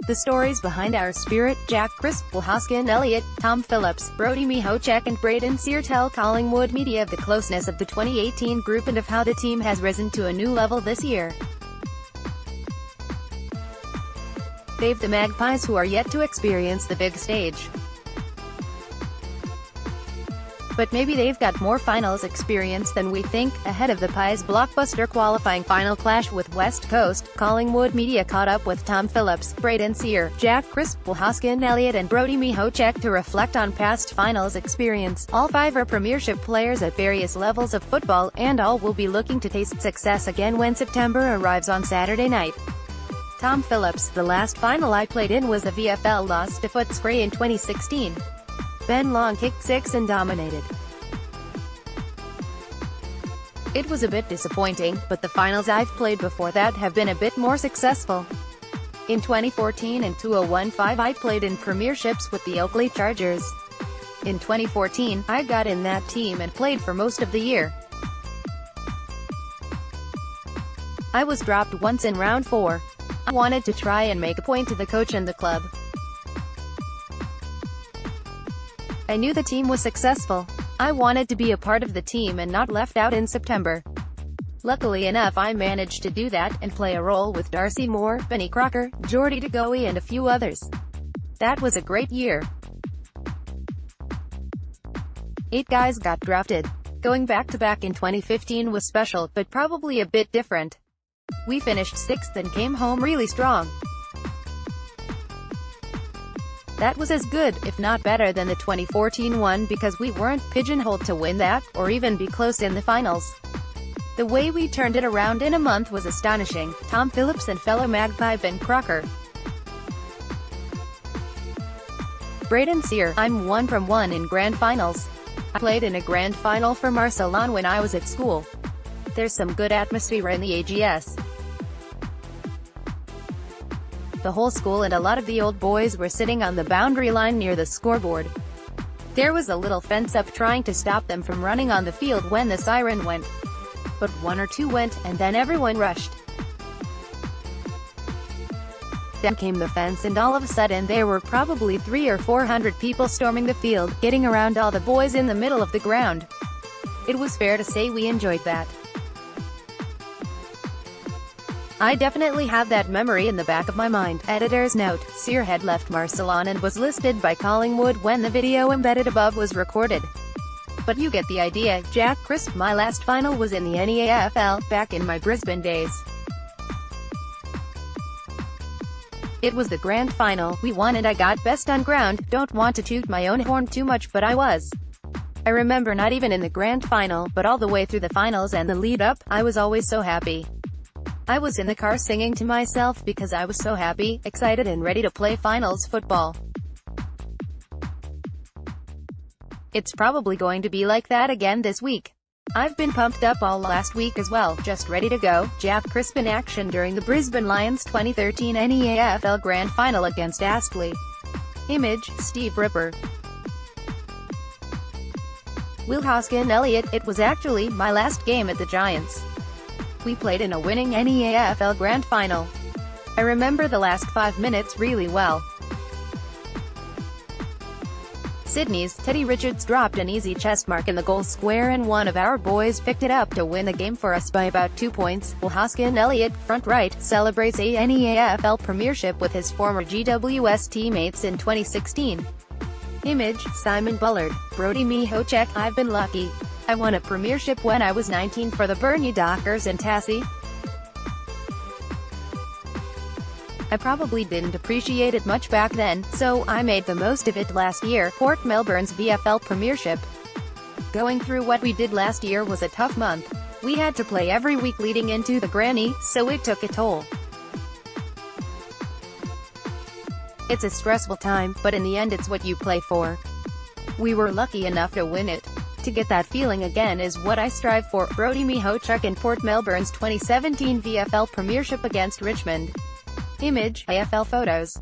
The stories behind our spirit: Jack Crisp, Hoskin-Elliott, Tom Phillips, Brody, Mihocek and Brayden Sier tell Collingwood Media of the closeness of the 2018 group and of how the team has risen to a new level this year. They've the Magpies, who are yet to experience the big stage. But maybe they've got more finals experience than we think. Ahead of the Pies' blockbuster qualifying final clash with West Coast, Collingwood Media caught up with Tom Phillips, Brayden Sier, Jack Crisp, Hoskin-Elliott and Brody Mihocek to reflect on past finals experience. All five are premiership players at various levels of football, and all will be looking to taste success again when September arrives on Saturday night. Tom Phillips: the last final I played in was a VFL loss to Footscray in 2016. Ben Long kicked 6 and dominated. It was a bit disappointing, but the finals I've played before that have been a bit more successful. In 2014 and 2015 I played in premierships with the Oakley Chargers. In 2014, I got in that team and played for most of the year. I was dropped once in round 4. I wanted to try and make a point to the coach and the club. I knew the team was successful. I wanted to be a part of the team and not left out in September. Luckily enough, I managed to do that, and play a role with Darcy Moore, Benny Crocker, Jordy and a few others. That was a great year. 8 guys got drafted. Going back-to-back in 2015 was special, but probably a bit different. We finished 6th and came home really strong. That was as good, if not better than the 2014 one, because we weren't pigeonholed to win that, or even be close in the finals. The way we turned it around in a month was astonishing. Tom Phillips and fellow Magpie Ben Crocker. Brayden Sier: I'm 1 from 1 in grand finals. I played in a grand final for Marcelon when I was at school. There's some good atmosphere in the AGS. The whole school and a lot of the old boys were sitting on the boundary line near the scoreboard. There was a little fence up trying to stop them from running on the field when the siren went. But 1 or 2 went, and then everyone rushed. Then came the fence, and all of a sudden there were probably 300 or 400 people storming the field, getting around all the boys in the middle of the ground. It was fair to say we enjoyed that. I definitely have that memory in the back of my mind. Editor's note: Sier had left Marcelon and was listed by Collingwood when the video embedded above was recorded. But you get the idea. Jack Crisp: my last final was in the NEAFL, back in my Brisbane days. It was the grand final. We won and I got best on ground. Don't want to toot my own horn too much, but I was. I remember not even in the grand final, but all the way through the finals and the lead up, I was always so happy. I was in the car singing to myself because I was so happy, excited and ready to play finals football. It's probably going to be like that again this week. I've been pumped up all last week as well, just ready to go. Jack Crisp in action during the Brisbane Lions 2013 NEAFL Grand Final against Astley. Image: Steve Ripper. Hoskin-Elliott: it was actually my last game at the Giants. We played in a winning NEAFL Grand Final. I remember the last 5 minutes really well. Sydney's Teddy Richards dropped an easy chest mark in the goal square and one of our boys picked it up to win the game for us by about 2 points. Hoskin-Elliott, front right, celebrates a NEAFL premiership with his former GWS teammates in 2016. Image: Simon Bullard, Brody Mihocek: I've been lucky. I won a premiership when I was 19 for the Burnie Dockers and Tassie. I probably didn't appreciate it much back then, so I made the most of it last year. Port Melbourne's VFL premiership. Going through what we did last year was a tough month. We had to play every week leading into the granny, so it took a toll. It's a stressful time, but in the end it's what you play for. We were lucky enough to win it. To get that feeling again is what I strive for. Brody Mihocek in Port Melbourne's 2017 VFL premiership against Richmond. Image: AFL photos.